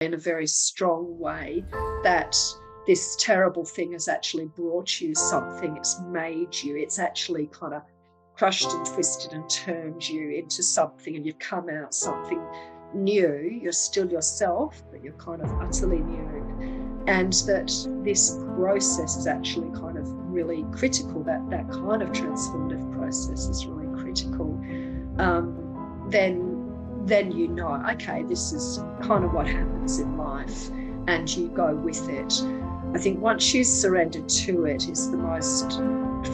in a very strong way that this terrible thing has actually brought you something, it's made you, it's actually kind of crushed and twisted and turned you into something, and you've come out something new. You're still yourself, but you're kind of utterly new. And that this process is actually kind of really critical, that kind of transformative process is really critical. Then you know, okay, this is kind of what happens in life, and you go with it. I think once you surrender to it is the most,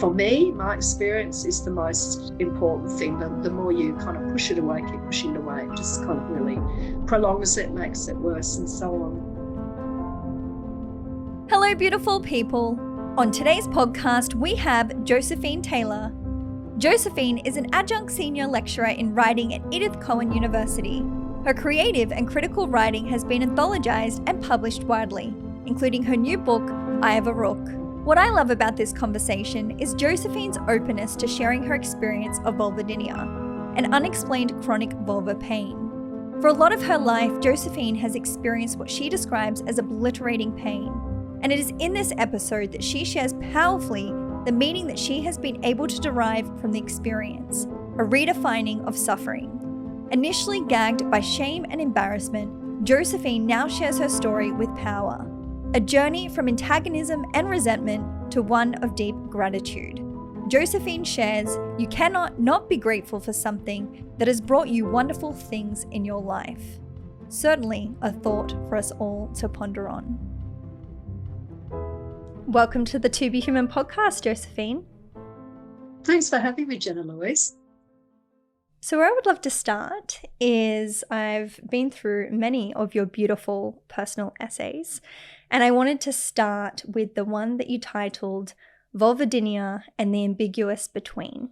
for me, my experience is the most important thing. The more you kind of push it away, keep pushing it away, it just kind of really prolongs it, makes it worse, and so on. Hello, beautiful people. On today's podcast, we have Josephine Taylor. Josephine is an Adjunct Senior Lecturer in Writing at Edith Cowan University. Her creative and critical writing has been anthologized and published widely, including her new book, I Have a Rook. What I love about this conversation is Josephine's openness to sharing her experience of vulvodynia, an unexplained chronic vulva pain. For a lot of her life, Josephine has experienced what she describes as obliterating pain, and it is in this episode that she shares powerfully the meaning that she has been able to derive from the experience, a redefining of suffering. Initially gagged by shame and embarrassment, Josephine now shares her story with power, a journey from antagonism and resentment to one of deep gratitude. Josephine shares, you cannot not be grateful for something that has brought you wonderful things in your life. Certainly a thought for us all to ponder on. Welcome to the To Be Human podcast, Josephine. Thanks for having me, Jennah-louise. So where I would love to start is I've been through many of your beautiful personal essays, and I wanted to start with the one that you titled Vulvodynia and the Ambiguous Between.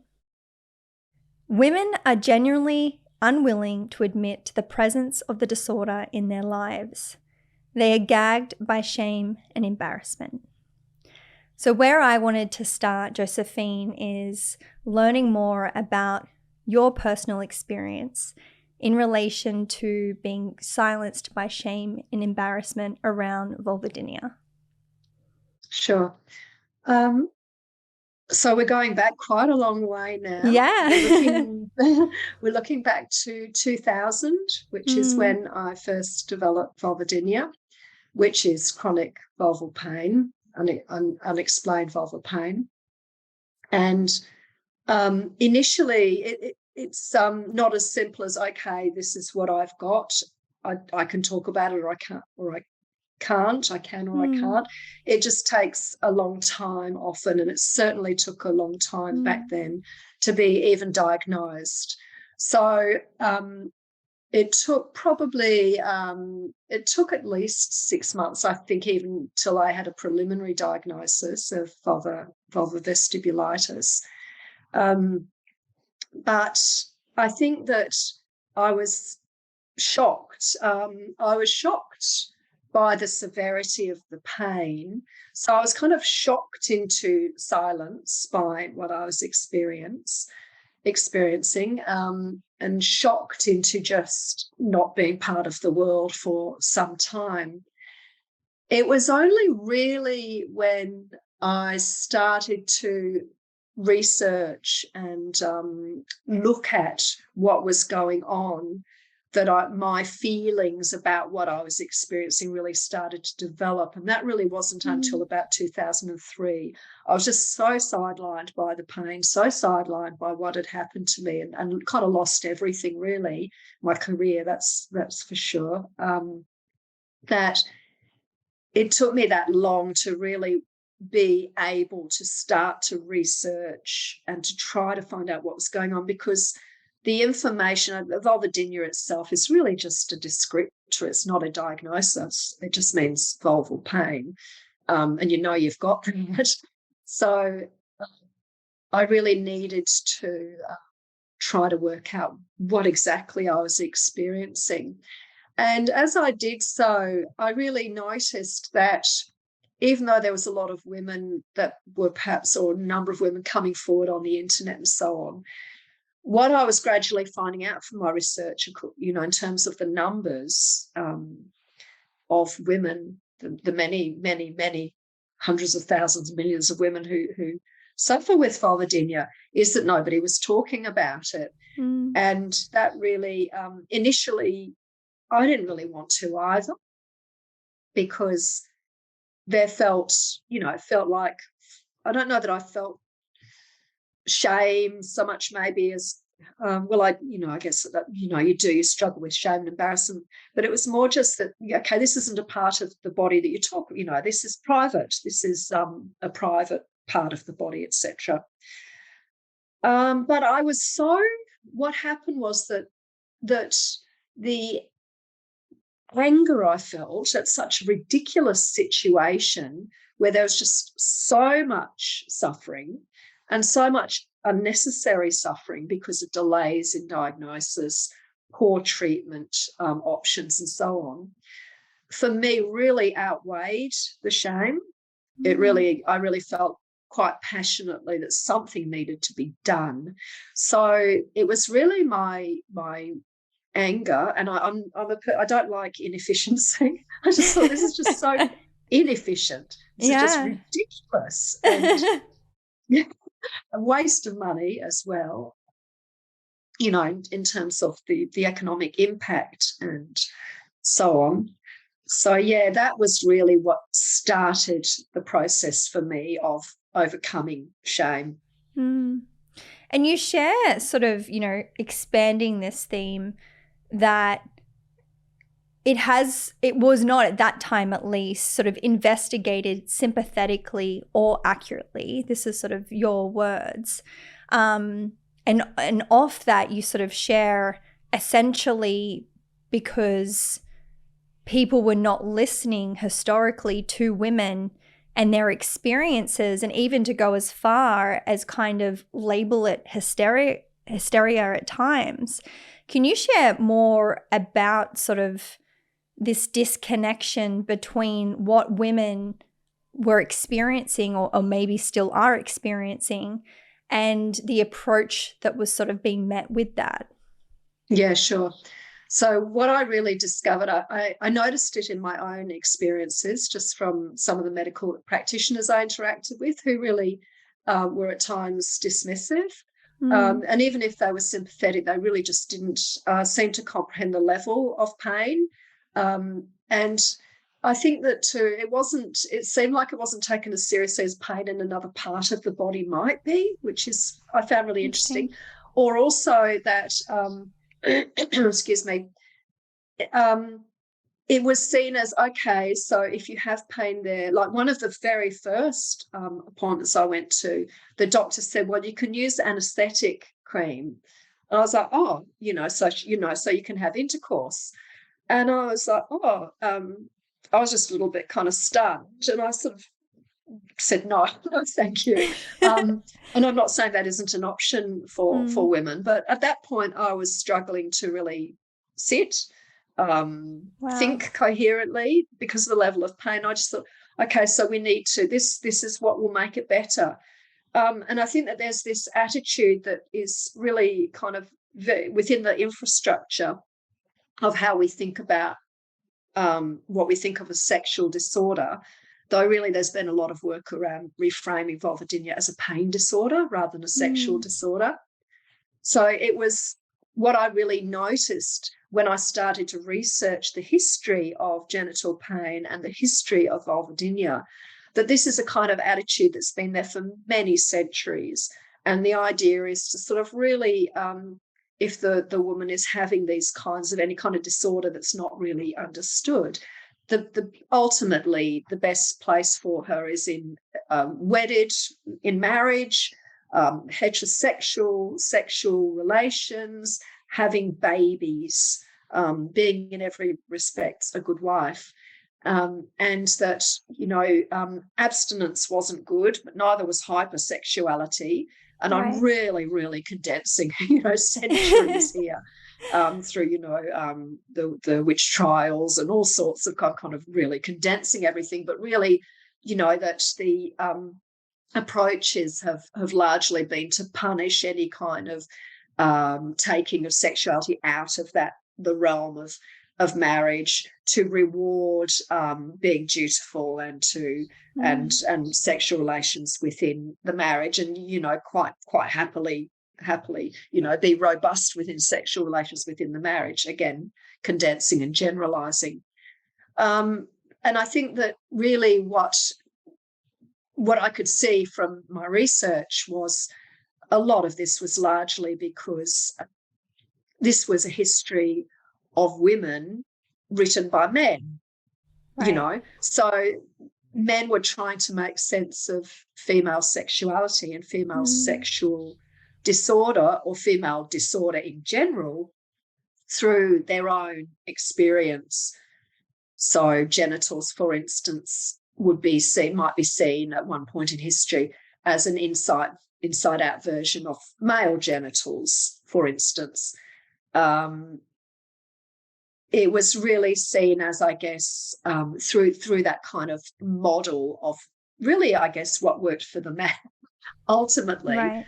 Women are genuinely unwilling to admit to the presence of the disorder in their lives. They are gagged by shame and embarrassment. So where I wanted to start, Josephine, is learning more about your personal experience in relation to being silenced by shame and embarrassment around vulvodynia. Sure. So we're going back quite a long way now. Yeah. We're looking back to 2000, which is when I first developed vulvodynia, which is chronic vulval pain, unexplained vulval pain. And initially, it's not as simple as, okay, this is what I've got. I can talk about it, or I can't, or I can't. I can, or I can't. It just takes a long time often, and it certainly took a long time back then to be even diagnosed. So it took probably, it took at least 6 months, I think, even till I had a preliminary diagnosis of vulvar vestibulitis. But I think that I was shocked. I was shocked by the severity of the pain. So I was kind of shocked into silence by what I was experiencing, and shocked into just not being part of the world for some time. It was only really when I started to research and look at what was going on that my feelings about what I was experiencing really started to develop. And that really wasn't until about 2003. I was just so sidelined by the pain, so sidelined by what had happened to me, and kind of lost everything, really. My career, that's for sure. That it took me that long to really be able to start to research and to try to find out what was going on, because the information of vulvodynia itself is really just a descriptor. It's not a diagnosis. It just means vulval pain, and you've got that. So I really needed to try to work out what exactly I was experiencing. And as I did so, I really noticed that even though there was a lot of women that were perhaps, or a number of women coming forward on the internet and so on, what I was gradually finding out from my research, in terms of the numbers, of women, the many, many, many hundreds of thousands, millions of women who suffer with vulvodynia, is that nobody was talking about it. And that really, initially, I didn't really want to either, because there felt like, I don't know that I felt shame so much maybe as, I guess that, you struggle with shame and embarrassment, but it was more just that, okay, this isn't a part of the body that you talk, this is private, this is a private part of the body, etc. But I was what happened was that the anger I felt at such a ridiculous situation where there was just so much suffering and so much unnecessary suffering because of delays in diagnosis, poor treatment options, and so on, for me really outweighed the shame. I really felt quite passionately that something needed to be done. So it was really my anger, and I don't like inefficiency. I just thought, this is just so inefficient. This is just ridiculous. And a waste of money as well, in terms of the economic impact and so on. So, yeah, that was really what started the process for me of overcoming shame. And you share sort of, expanding this theme, that it was not at that time, at least, sort of investigated sympathetically or accurately. This is sort of your words. And off that, you sort of share essentially because people were not listening historically to women and their experiences, and even to go as far as kind of label it hysteria at times. Can you share more about sort of this disconnection between what women were experiencing or maybe still are experiencing, and the approach that was sort of being met with that? Yeah, sure. So what I really discovered, I noticed it in my own experiences, just from some of the medical practitioners I interacted with, who really were at times dismissive. And even if they were sympathetic, they really just didn't seem to comprehend the level of pain. And I think that too, it seemed like it wasn't taken as seriously as pain in another part of the body might be, which is, I found really interesting. Or also that, excuse me, it was seen as, okay, so if you have pain there, like one of the very first appointments I went to, the doctor said, well, you can use anesthetic cream. And I was like, oh, so you can have intercourse. And I was like, I was just a little bit kind of stunned. And I sort of said, no, thank you. And I'm not saying that isn't an option for women, but at that point I was struggling to really sit, think coherently because of the level of pain. I just thought, okay, so we need to, this is what will make it better. And I think that there's this attitude that is really kind of within the infrastructure of how we think about what we think of as sexual disorder, though really there's been a lot of work around reframing vulvodynia as a pain disorder rather than a sexual disorder. So it was what I really noticed when I started to research the history of genital pain and the history of vulvodynia, that this is a kind of attitude that's been there for many centuries. And the idea is to sort of really, if the woman is having these kinds of any kind of disorder that's not really understood, ultimately the best place for her is in wedded, in marriage, heterosexual, sexual relations, having babies, being in every respect a good wife. And that, abstinence wasn't good, but neither was hypersexuality. And I'm really, really condensing, centuries here through, the witch trials and all sorts of kind of really condensing everything. But really, that the approaches have largely been to punish any kind of taking of sexuality out of the realm of of marriage to reward being dutiful and and sexual relations within the marriage, and quite happily be robust within sexual relations within the marriage, again condensing and generalizing. And I think that really what I could see from my research was a lot of this was largely because this was a history of women written by men, right. So men were trying to make sense of female sexuality and female sexual disorder, or female disorder in general, through their own experience. So genitals, for instance, might be seen at one point in history as an inside out version of male genitals, for instance. It was really seen as, I guess, through that kind of model of really, I guess, what worked for the man ultimately, right.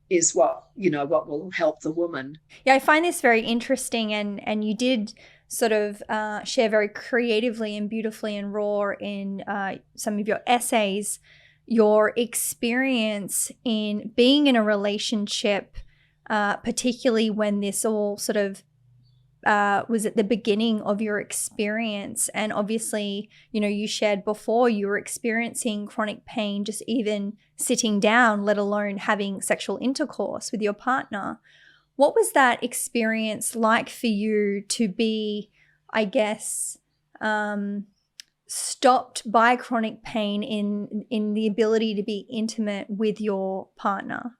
is what will help the woman. Yeah, I find this very interesting, and you did sort of share very creatively and beautifully and raw in some of your essays your experience in being in a relationship, particularly when this all sort of was at the beginning of your experience. And obviously, you shared before you were experiencing chronic pain just even sitting down, let alone having sexual intercourse with your partner. What was that experience like for you to be, I guess, stopped by chronic pain in the ability to be intimate with your partner?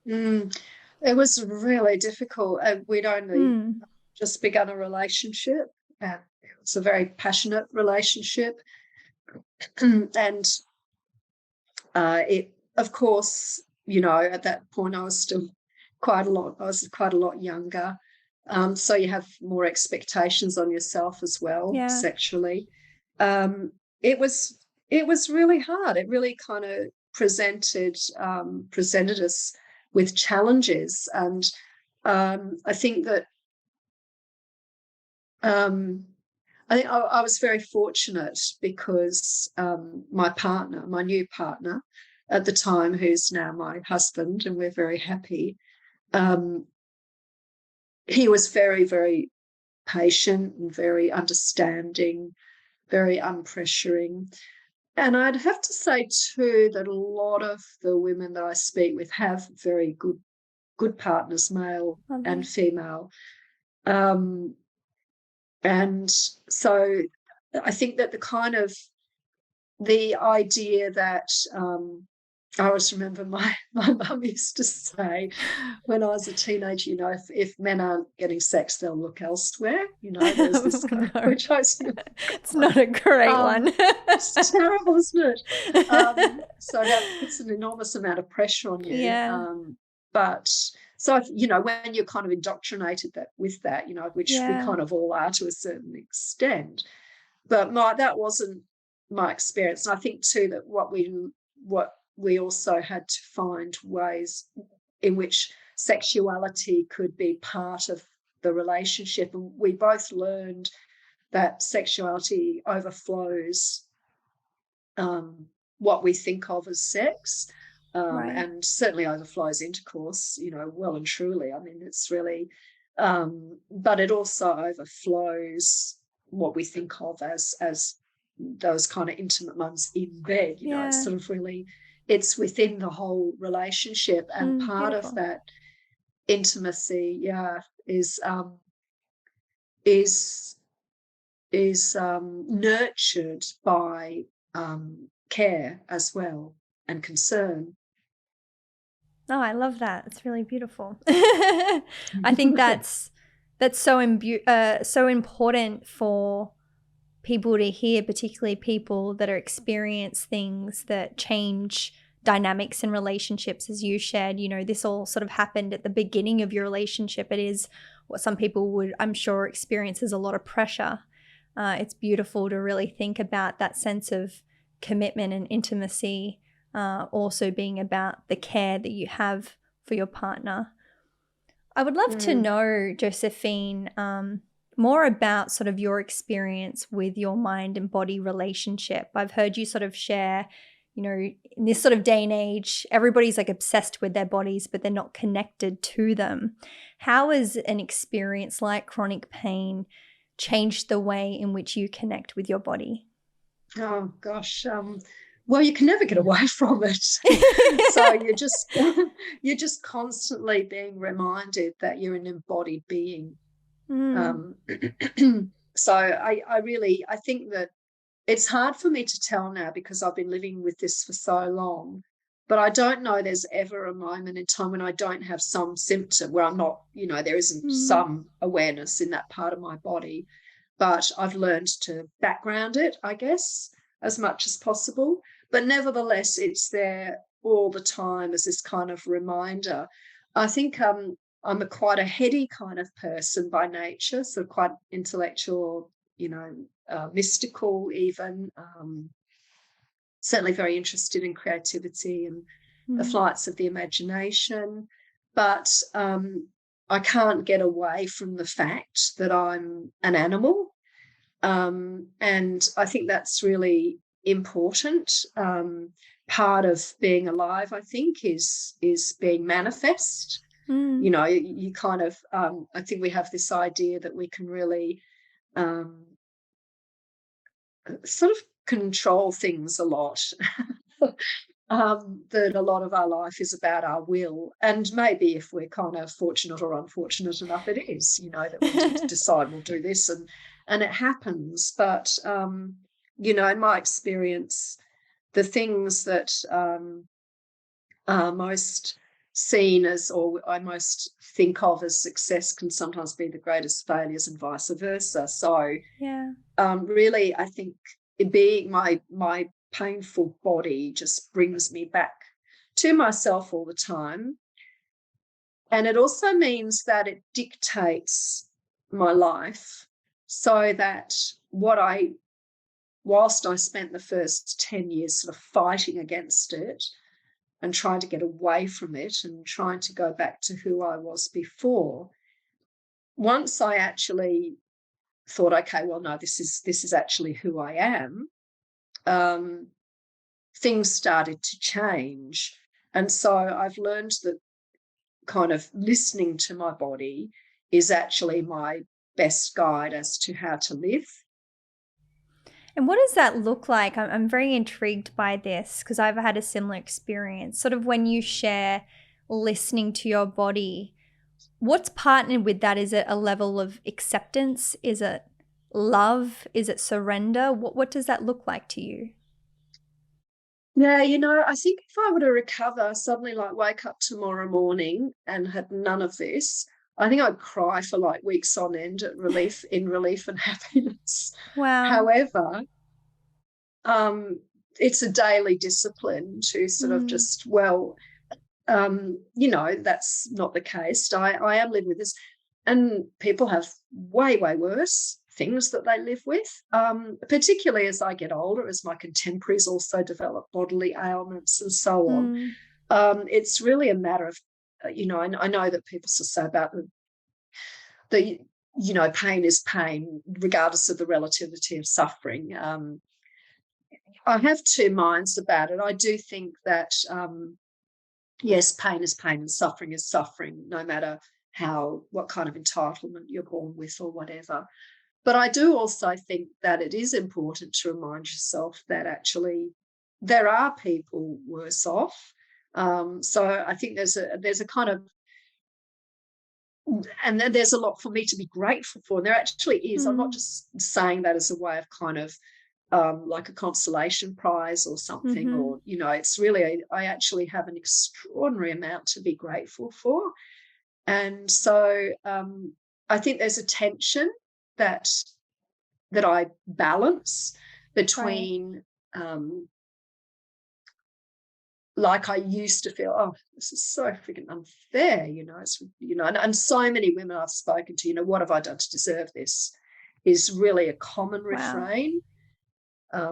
It was really difficult. We'd only just begun a relationship, and it was a very passionate relationship. And it, of course, at that point I was still quite a lot younger. So you have more expectations on yourself as well, sexually. It was really hard. It really kind of presented us with challenges. And I think that I was very fortunate because my new partner at the time, who's now my husband, and we're very happy, he was very, very patient and very understanding, very unpressuring. And I'd have to say too that a lot of the women that I speak with have very good partners, male and female. And so I think that the idea that I always remember my mum used to say when I was a teenager, if men aren't getting sex, they'll look elsewhere. There's this kind of, which I was, it's not a great one. It's terrible, isn't it? So that puts an enormous amount of pressure on you. Yeah. But so, when you're kind of indoctrinated with that, which we kind of all are to a certain extent, but that wasn't my experience. And I think too that what we also had to find ways in which sexuality could be part of the relationship. And we both learned that sexuality overflows what we think of as sex, and certainly overflows intercourse, well and truly. I mean, it's really, but it also overflows what we think of as those kind of intimate moments in bed, it's sort of really, it's within the whole relationship, and part beautiful. of that intimacy, is nurtured by care as well, and concern. Oh, I love that. It's really beautiful. I think that's so important for people to hear, particularly people that are experience things that change dynamics in relationships, as you shared. This all sort of happened at the beginning of your relationship. It is what some people would, I'm sure, experience as a lot of pressure. It's beautiful to really think about that sense of commitment and intimacy, also being about the care that you have for your partner. I would love to know, Josephine, more about sort of your experience with your mind and body relationship. I've heard you sort of share, in this sort of day and age, everybody's like obsessed with their bodies, but they're not connected to them. How has an experience like chronic pain changed the way in which you connect with your body? Oh gosh. Well, you can never get away from it. So you're just constantly being reminded that you're an embodied being. Mm. So I think that it's hard for me to tell now because I've been living with this for so long, but I don't know there's ever a moment in time when I don't have some symptom where I'm not, there isn't some awareness in that part of my body, but I've learned to background it, I guess, as much as possible. But nevertheless, it's there all the time as this kind of reminder. I think I'm quite a heady kind of person by nature, so quite intellectual, mystical even, certainly very interested in creativity and the flights of the imagination. But I can't get away from the fact that I'm an animal. And I think that's really important. Part of being alive, I think, is being manifest. You kind of, I think we have this idea that we can really sort of control things a lot. That a lot of our life is about our will, and maybe if we're kind of fortunate or unfortunate enough, it is, that we decide we'll do this and it happens. But in my experience, the things that are most seen as, or I most think of as success, can sometimes be the greatest failures and vice versa. So really, I think being my painful body just brings me back to myself all the time. And it also means that it dictates my life, so that whilst I spent the first 10 years sort of fighting against it and trying to get away from it and trying to go back to who I was before, once I actually thought, okay, well, no, this is actually who I am, things started to change. And so I've learned that kind of listening to my body is actually my best guide as to how to live. And what does that look like? I'm very intrigued by this because I've had a similar experience. Sort of when you share listening to your body, what's partnered with that? Is it a level of acceptance? Is it love? Is it surrender? What does that look like to you? Yeah, I think if I were to recover, suddenly like wake up tomorrow morning and had none of this, I think I'd cry for like weeks on end in relief and happiness. Wow. However, it's a daily discipline to sort of just, that's not the case. I am living with this, and people have way, way worse things that they live with, particularly as I get older, as my contemporaries also develop bodily ailments and so on. It's really a matter of, I know that people say about the pain is pain, regardless of the relativity of suffering. I have two minds about it. I do think that, yes, pain is pain and suffering is suffering, no matter what kind of entitlement you're born with or whatever. But I do also think that it is important to remind yourself that actually there are people worse off. So I think there's a kind of, and then there's a lot for me to be grateful for. And there actually is. I'm not just saying that as a way of kind of like a consolation prize or something, or, it's really, I actually have an extraordinary amount to be grateful for. And so I think there's a tension that I balance between, like I used to feel, oh, this is so freaking unfair, and so many women I've spoken to, what have I done to deserve this, is really a common refrain,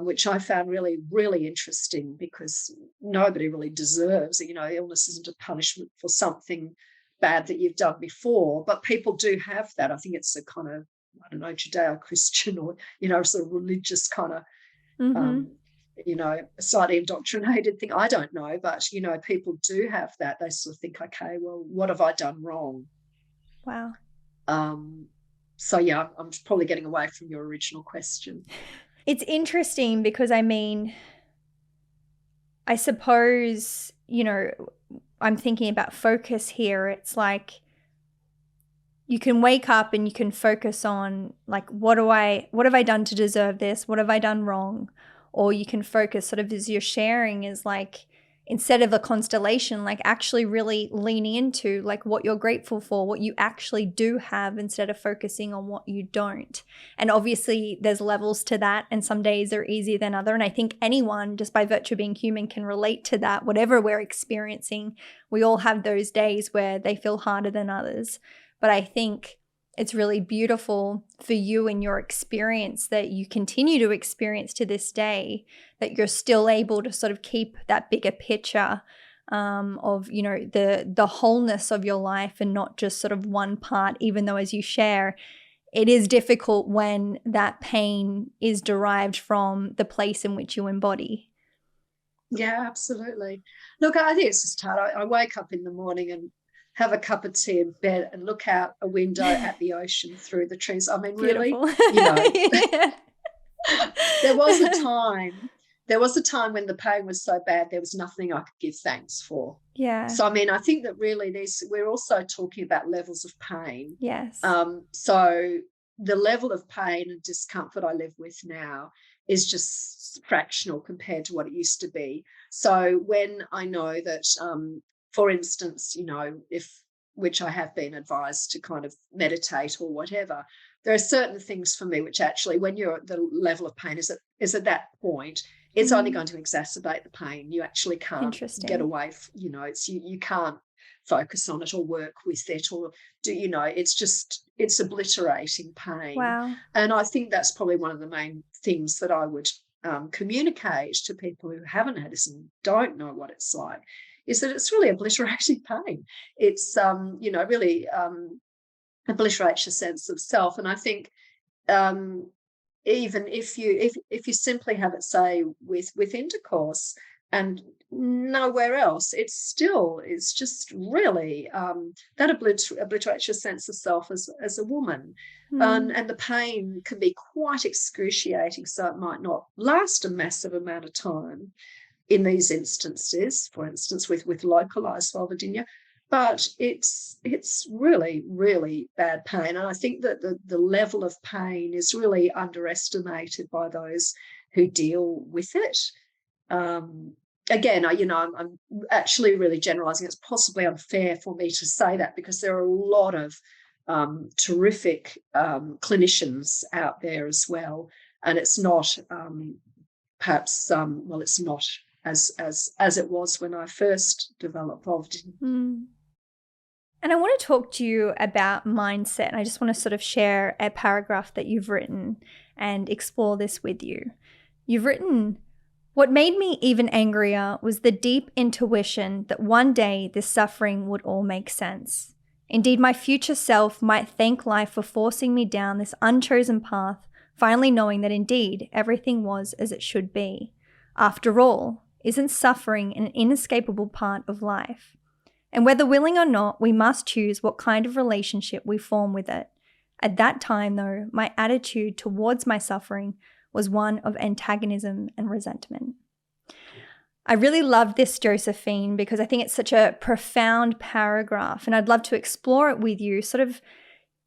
which I found really, really interesting, because nobody really deserves it. Illness isn't a punishment for something bad that you've done before, but people do have that. I think it's a kind of I don't know, Judeo-Christian or, sort of religious kind of, slightly indoctrinated thing. I don't know, but, people do have that. They sort of think, okay, well, what have I done wrong? Wow. So, yeah, I'm probably getting away from your original question. It's interesting because, I suppose, I'm thinking about focus here. It's like you can wake up and you can focus on like, what have I done to deserve this? What have I done wrong? Or you can focus sort of as you're sharing is like, instead of a constellation, like actually really leaning into like what you're grateful for, what you actually do have instead of focusing on what you don't. And obviously there's levels to that, and some days are easier than other. And I think anyone, just by virtue of being human, can relate to that. Whatever we're experiencing, we all have those days where they feel harder than others. But I think it's really beautiful for you and your experience that you continue to experience to this day, that you're still able to sort of keep that bigger picture of, the wholeness of your life and not just sort of one part, even though, as you share, it is difficult when that pain is derived from the place in which you embody. Yeah, absolutely. Look, I think it's just hard. I wake up in the morning and have a cup of tea in bed and look out a window at the ocean through the trees. I mean, Beautiful. really, there was a time when the pain was so bad, there was nothing I could give thanks for. Yeah. So, I mean, I think that really we're also talking about levels of pain. Yes. So the level of pain and discomfort I live with now is just fractional compared to what it used to be. So when I know that, for instance, which I have been advised to kind of meditate or whatever, there are certain things for me which actually, when the level of pain is at that point, it's only going to exacerbate the pain. You actually can't get away. You can't focus on it or work with it or do, it's obliterating pain. Wow. And I think that's probably one of the main things that I would communicate to people who haven't had this and don't know what it's like, is that it's really obliterating pain. It's, really obliterates your sense of self. And I think even if you simply have it, say, with intercourse and nowhere else, it's just really that obliterates your sense of self as a woman. And the pain can be quite excruciating, so it might not last a massive amount of time in these instances, for instance, with localized vulvodynia, but it's really, really bad pain. And I think that the level of pain is really underestimated by those who deal with it. Again, I'm actually really generalizing. It's possibly unfair for me to say that because there are a lot of terrific clinicians out there as well, and it's not perhaps it's not as it was when I first developed vulvodynia. And I want to talk to you about mindset. And I just want to sort of share a paragraph that you've written and explore this with you. You've written, "What made me even angrier was the deep intuition that one day this suffering would all make sense. Indeed, my future self might thank life for forcing me down this unchosen path, finally knowing that indeed everything was as it should be. After all, isn't suffering an inescapable part of life? And whether willing or not, we must choose what kind of relationship we form with it. At that time, though, my attitude towards my suffering was one of antagonism and resentment." I really love this, Josephine, because I think it's such a profound paragraph, and I'd love to explore it with you. Sort of,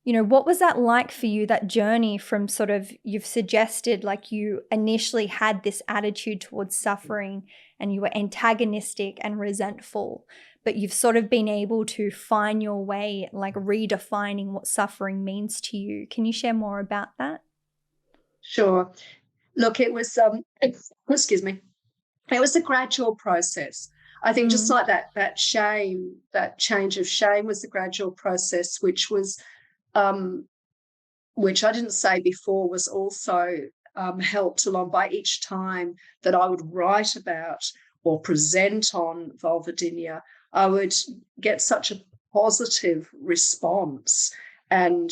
what was that like for you, that journey from sort of, you've suggested like you initially had this attitude towards suffering and you were antagonistic and resentful, but you've sort of been able to find your way, like redefining what suffering means to you. Can you share more about that? Sure. Look, it was, excuse me, it was a gradual process. I think just like that shame, that change of shame was a gradual process, which was, which I didn't say before, was also helped along by each time that I would write about or present on vulvodynia, I would get such a positive response. And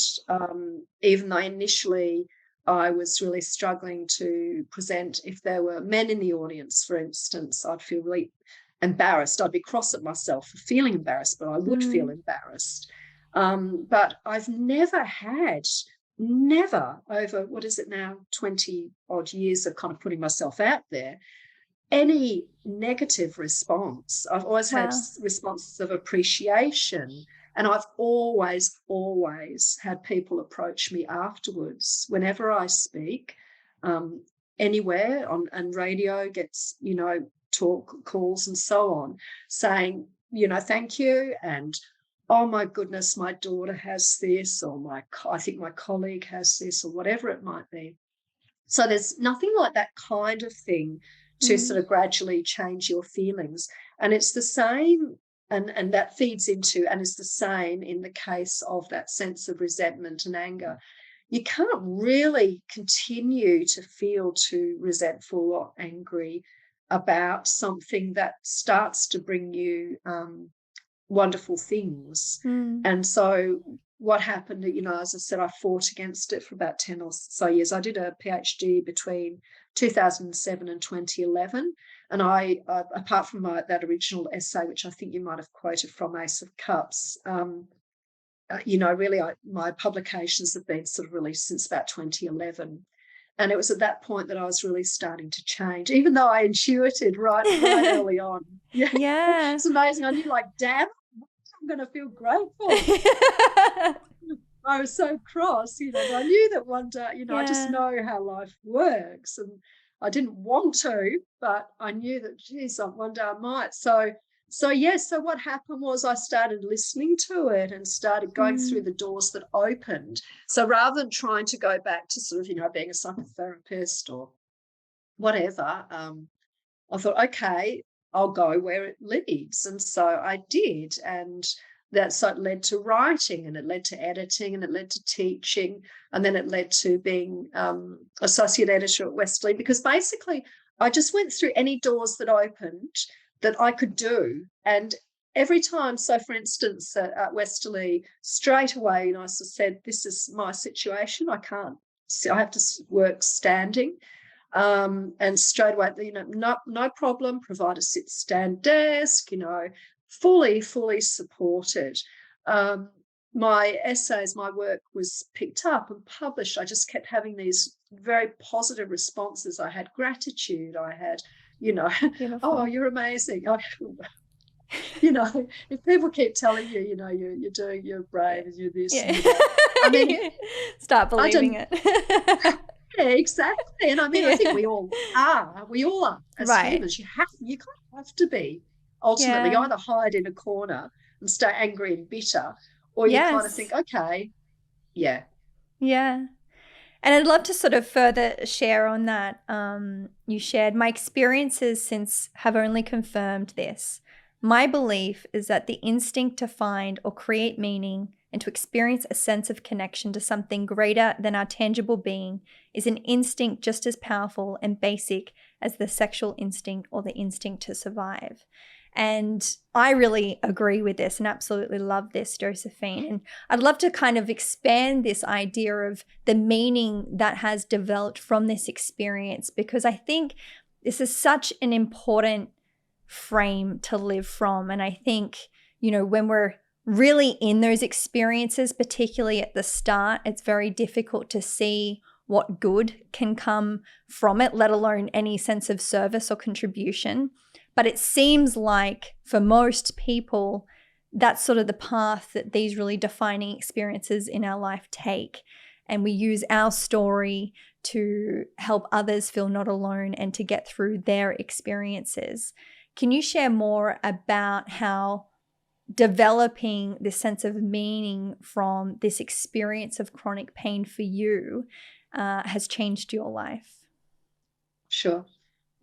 even though initially I was really struggling to present, if there were men in the audience, for instance, I'd feel really embarrassed. I'd be cross at myself for feeling embarrassed, but I would feel embarrassed. But I've never over, what is it now, 20 odd years of kind of putting myself out there, any negative response. I've always had responses of appreciation, and I've always had people approach me afterwards whenever I speak, anywhere on, and radio gets, talk calls and so on, saying, thank you, and oh my goodness, my daughter has this, or I think my colleague has this, or whatever it might be. So there's nothing like that kind of thing to sort of gradually change your feelings. And it's the same, and that feeds into, and it's the same in the case of that sense of resentment and anger. You can't really continue to feel too resentful or angry about something that starts to bring you wonderful things. And so what happened, as I said, I fought against it for about 10 or so years. I did a PhD between 2007 and 2011. And I apart from that original essay, which I think you might have quoted from Ace of Cups, really my publications have been sort of released since about 2011. And it was at that point that I was really starting to change, even though I intuited right early on. Yeah. It's amazing. I knew, damn, I'm going to feel grateful. I was so cross, but I knew that one day, I just know how life works. And I didn't want to, but I knew that, geez, one day I might. So what happened was I started listening to it and started going through the doors that opened. So rather than trying to go back to sort of, being a psychotherapist or whatever, I thought, okay, I'll go where it leads. And so I did. And so it led to writing, and it led to editing, and it led to teaching, and then it led to being associate editor at Westerly, because basically I just went through any doors that opened that I could do. And every time, so for instance, at Westerly, straight away, I said, this is my situation. I have to work standing. And straight away, no problem, provide a sit-stand desk, fully supported. My essays, my work was picked up and published. I just kept having these very positive responses. I had gratitude. I had, oh, you're amazing. If people keep telling you, you're brave, and you're this, and you're that, I mean, start believing it. Yeah, exactly. And I mean, I think we all are as humans. You kind of have to be ultimately either hide in a corner and stay angry and bitter, or you kind of think, okay, yeah. And I'd love to sort of further share on that. You shared, my experiences since have only confirmed this. My belief is that the instinct to find or create meaning and to experience a sense of connection to something greater than our tangible being is an instinct just as powerful and basic as the sexual instinct or the instinct to survive. And I really agree with this and absolutely love this, Josephine. And I'd love to kind of expand this idea of the meaning that has developed from this experience, because I think this is such an important frame to live from. And I think, when we're really in those experiences, particularly at the start, it's very difficult to see what good can come from it, let alone any sense of service or contribution. But it seems like for most people, that's sort of the path that these really defining experiences in our life take. And we use our story to help others feel not alone and to get through their experiences. Can you share more about how developing this sense of meaning from this experience of chronic pain for you has changed your life? Sure.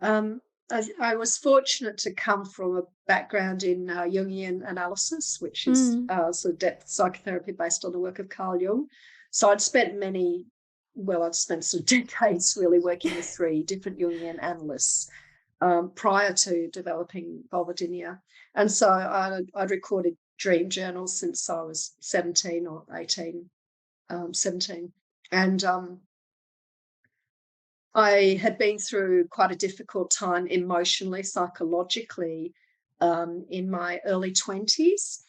I was fortunate to come from a background in Jungian analysis, which is sort of depth psychotherapy based on the work of Carl Jung. So I'd spent sort of decades really working with 3 different Jungian analysts prior to developing Vulvodynia. And so I'd recorded dream journals since I was 17 or 18 17. And I had been through quite a difficult time emotionally, psychologically, in my early 20s.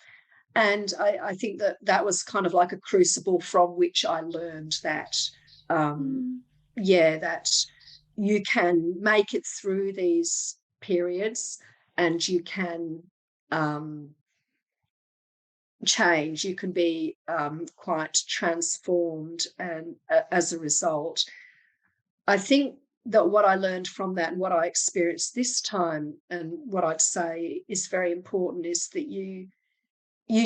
And I think that was kind of like a crucible from which I learned that, that you can make it through these periods and you can change. You can be quite transformed, and as a result. I think that what I learned from that and what I experienced this time, and what I'd say is very important, is that you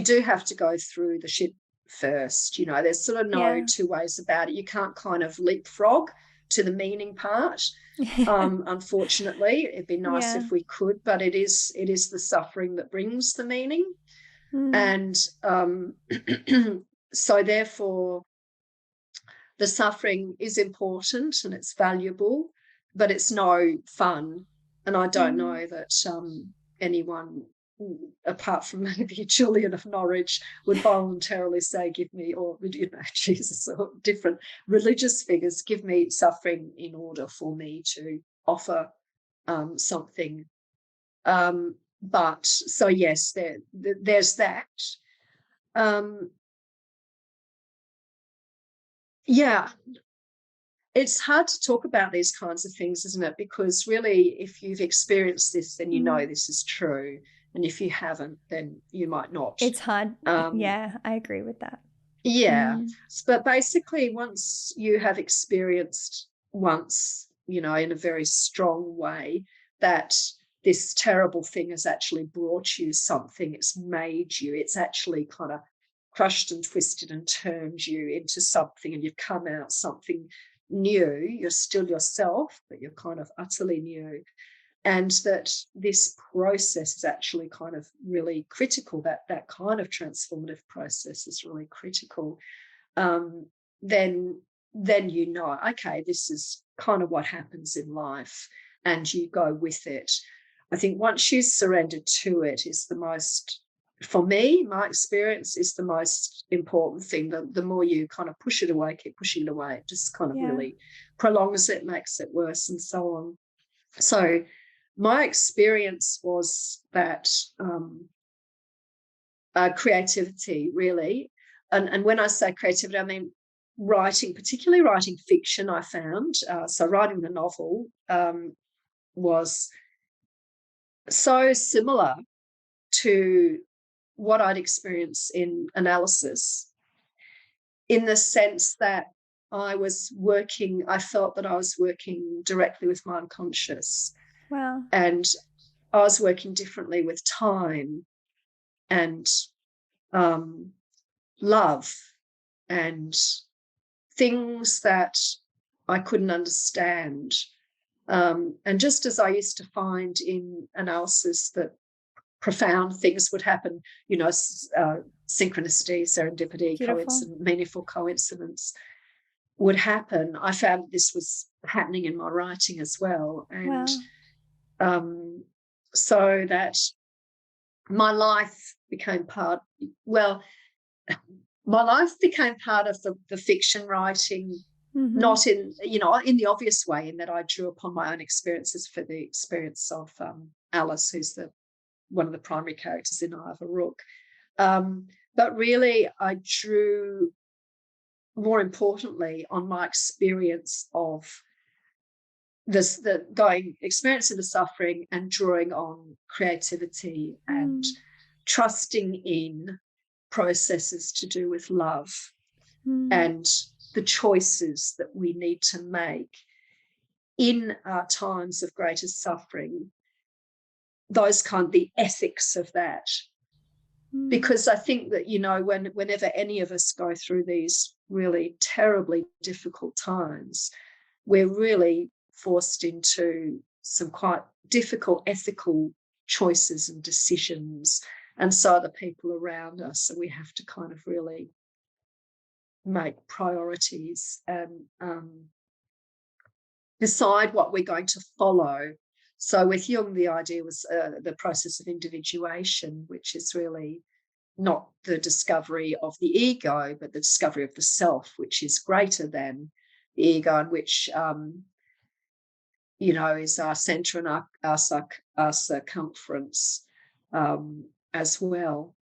do have to go through the shit first. You know, there's sort of no two ways about it. You can't kind of leapfrog to the meaning part. Unfortunately, it'd be nice if we could, but it is the suffering that brings the meaning. And so therefore the suffering is important and it's valuable, but it's no fun. And I don't know that anyone, apart from maybe Julian of Norwich, would voluntarily say, give me, or, you know, Jesus or different religious figures, give me suffering in order for me to offer something. But so, yes, there's that. It's hard to talk about these kinds of things, isn't it? Because really, if you've experienced this, then you know this is true. And if you haven't, then you might not. It's hard. I agree with that. Yeah. But basically, once you have experienced once, you know, in a very strong way, that this terrible thing has actually brought you something, it's made you, it's actually kind of crushed and twisted and turned you into something, and you've come out something new. You're still yourself, but you're kind of utterly new. And that this process is actually kind of really critical, that kind of transformative process is really critical. Then you know, okay, this is kind of what happens in life, and you go with it. I think once you surrender to it is the most, for me, my experience is the most important thing. The more you kind of push it away, keep pushing it away, it just kind of really prolongs it, makes it worse, and so on. So my experience was that creativity, really, and when I say creativity, I mean writing, particularly writing fiction, I found. So writing the novel was so similar to what I'd experienced in analysis, in the sense that I felt that I was working directly with my unconscious. Wow. And I was working differently with time and love and things that I couldn't understand. And just as I used to find in analysis that profound things would happen, you know, synchronicity, serendipity, coincidence, meaningful coincidence would happen, I found this was happening in my writing as well. And so that my life became part of the fiction writing, not in, you know, in the obvious way, in that I drew upon my own experiences for the experience of Alice, who's one of the primary characters in I Have a Rook. But really, I drew, more importantly, on my experience of experiencing the suffering and drawing on creativity and trusting in processes to do with love and the choices that we need to make in our times of greatest suffering, the ethics of that. Because I think that, you know, whenever any of us go through these really terribly difficult times, we're really forced into some quite difficult ethical choices and decisions, and so are the people around us. So we have to kind of really make priorities and decide what we're going to follow. So with Jung, the idea was the process of individuation, which is really not the discovery of the ego, but the discovery of the self, which is greater than the ego, and which, is our center and our circumference as well.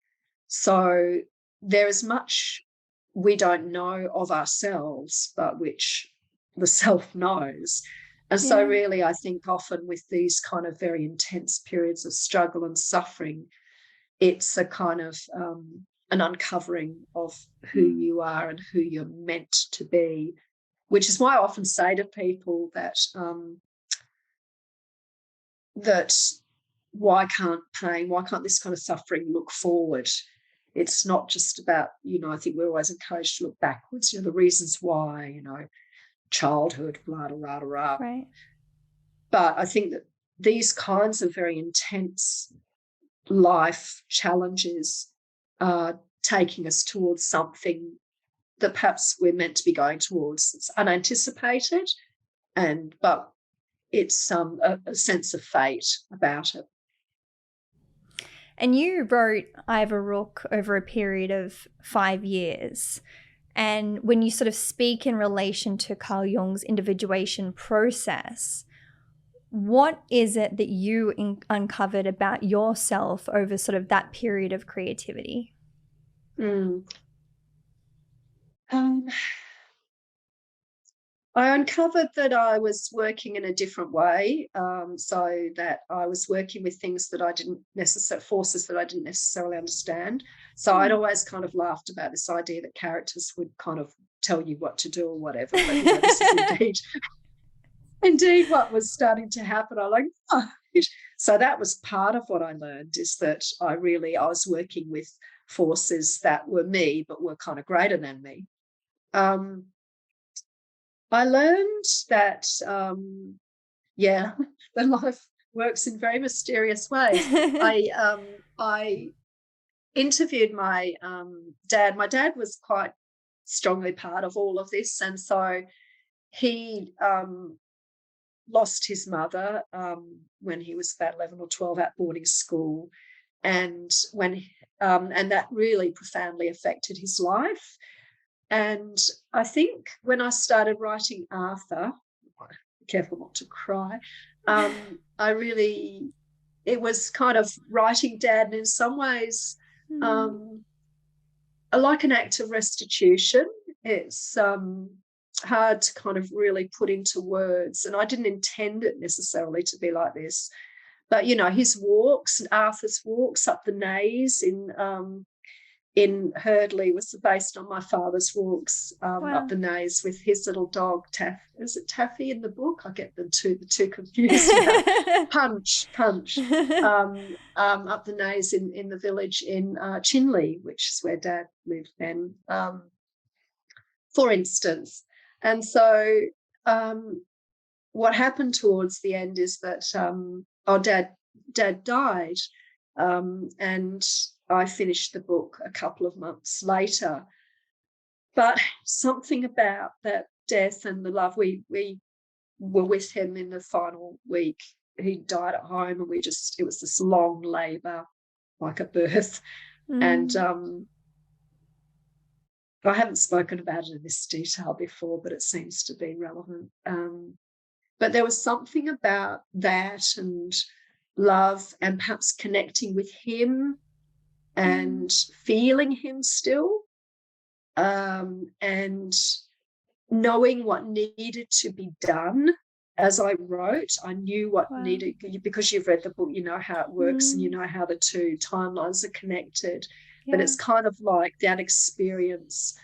So there is much we don't know of ourselves, but which the self knows. And so really, I think often with these kind of very intense periods of struggle and suffering, it's a kind of an uncovering of who you are and who you're meant to be, which is why I often say to people that why can't this kind of suffering look forward? It's not just about, I think we're always encouraged to look backwards, the reasons why, childhood, blah, blah, blah, blah. Right. But I think that these kinds of very intense life challenges are taking us towards something that perhaps we're meant to be going towards. It's unanticipated, but it's a sense of fate about it. And you wrote I Have a Rook over a period of 5 years. And when you sort of speak in relation to Carl Jung's individuation process, what is it that you uncovered about yourself over sort of that period of creativity? I uncovered that I was working in a different way, so that I was working with things that I didn't necessarily, forces that I didn't necessarily understand. So I'd always kind of laughed about this idea that characters would kind of tell you what to do or whatever. But this is indeed what was starting to happen. So that was part of what I learned, is that I was working with forces that were me, but were kind of greater than me. I learned that, that life works in very mysterious ways. I interviewed my dad. My dad was quite strongly part of all of this, and so he lost his mother when he was about 11 or 12 at boarding school, and and that really profoundly affected his life. And I think when I started writing Arthur, be careful not to cry, it was kind of writing Dad, and in some ways like an act of restitution. It's hard to kind of really put into words, and I didn't intend it necessarily to be like this. But, his walks, Arthur's walks up the Naze in Hurdley was based on my father's walks up the Naze with his little dog, Taffy. Is it Taffy in the book? I get the two confused. Punch. Up the Naze in the village in Chinley, which is where Dad lived then, for instance. And so what happened towards the end is that Dad died, and I finished the book a couple of months later. But something about that death and the love, we were with him in the final week. He died at home, and it was this long labour, like a birth. And I haven't spoken about it in this detail before, but it seems to be relevant. But there was something about that and love, and perhaps connecting with him and feeling him still, and knowing what needed to be done. As I wrote, I knew what needed, because you've read the book, you know how it works, and you know how the two timelines are connected. But it's kind of like that experience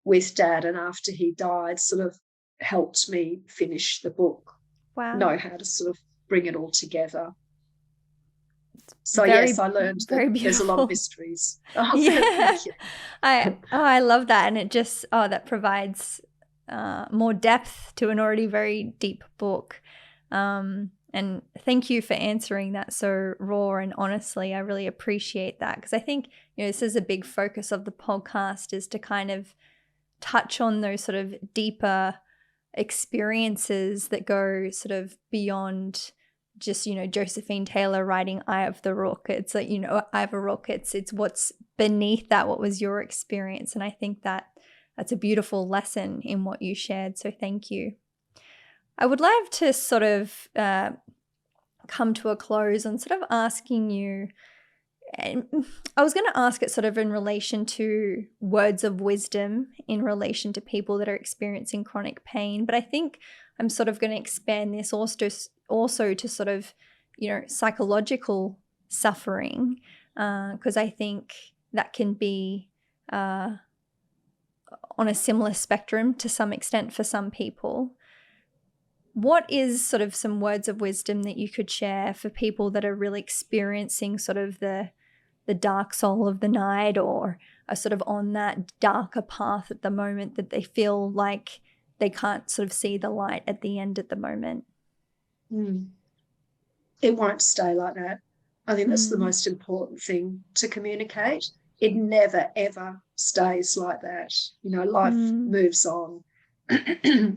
with Dad, and after he died, sort of helped me finish the book, know how to sort of bring it all together. So yes, I learned that there's a lot of mysteries. I love that, and it just that provides more depth to an already very deep book. And thank you for answering that so raw and honestly. I really appreciate that, because I think this is a big focus of the podcast, is to kind of touch on those sort of deeper experiences that go sort of beyond just Josephine Taylor writing I Have the Rook. It's like I have a rook. It's what's beneath that, what was your experience? And I think that that's a beautiful lesson in what you shared. So thank you. I would love to sort of come to a close on sort of asking you, and I was going to ask it sort of in relation to words of wisdom in relation to people that are experiencing chronic pain, but I think I'm sort of going to expand this also to sort of, psychological suffering, because I think that can be on a similar spectrum to some extent for some people. What is sort of some words of wisdom that you could share for people that are really experiencing sort of the dark soul of the night, or are sort of on that darker path at the moment, that they feel like they can't sort of see the light at the end at the moment? It won't stay like that. I think that's the most important thing to communicate. It never, ever stays like that. Life moves on.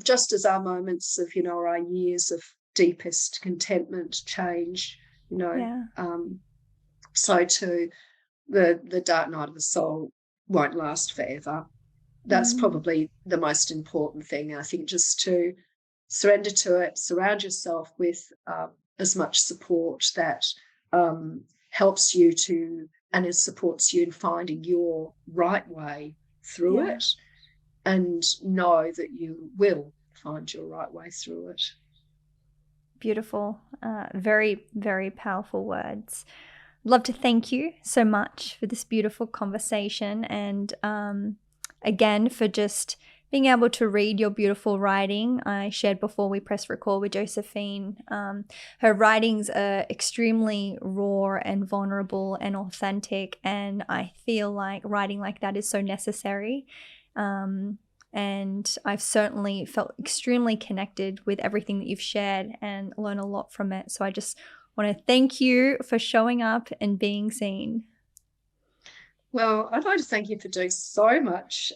Just as our moments of, our years of deepest contentment change, so too the dark night of the soul won't last forever. That's probably the most important thing, I think, just to surrender to it, surround yourself with as much support that helps you to, and it supports you in finding your right way through it, and know that you will find your right way through it. Beautiful. Very, very powerful words. I'd love to thank you so much for this beautiful conversation, and again, for just being able to read your beautiful writing. I shared before we press record with Josephine. Her writings are extremely raw and vulnerable and authentic, and I feel like writing like that is so necessary. And I've certainly felt extremely connected with everything that you've shared and learned a lot from it. So I just want to thank you for showing up and being seen. Well, I'd like to thank you for doing so much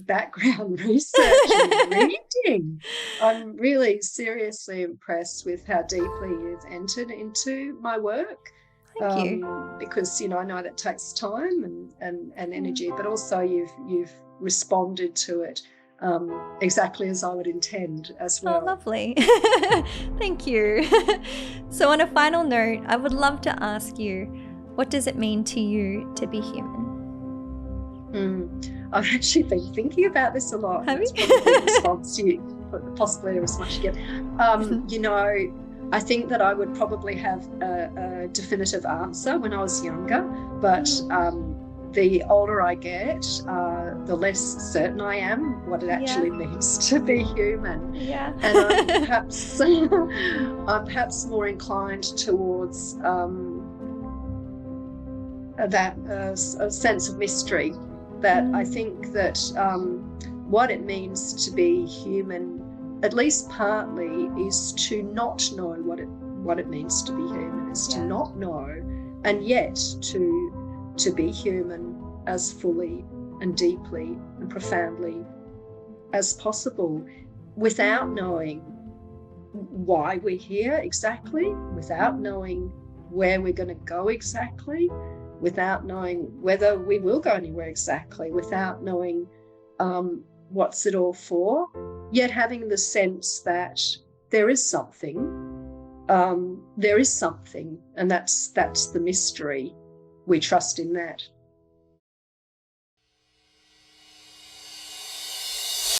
background research and reading. I'm really seriously impressed with how deeply you've entered into my work. Thank you. Because, I know that takes time and energy, but also you've responded to it exactly as I would intend as well. Oh, lovely. Thank you. So on a final note, I would love to ask you, what does it mean to you to be human? I've actually been thinking about this a lot. Have you? In response to you, possibly a response you get. I think that I would probably have a definitive answer when I was younger, but the older I get, the less certain I am what it actually means to be human. Yeah. And I'm perhaps more inclined towards that a sense of mystery. That I think that what it means to be human, at least partly, is to not know what it means to be human, is to not know, and yet to be human as fully and deeply and profoundly as possible, without knowing why we're here exactly, without knowing where we're going to go exactly, without knowing whether we will go anywhere exactly, without knowing what's it all for, yet having the sense that there is something, and that's the mystery. We trust in that.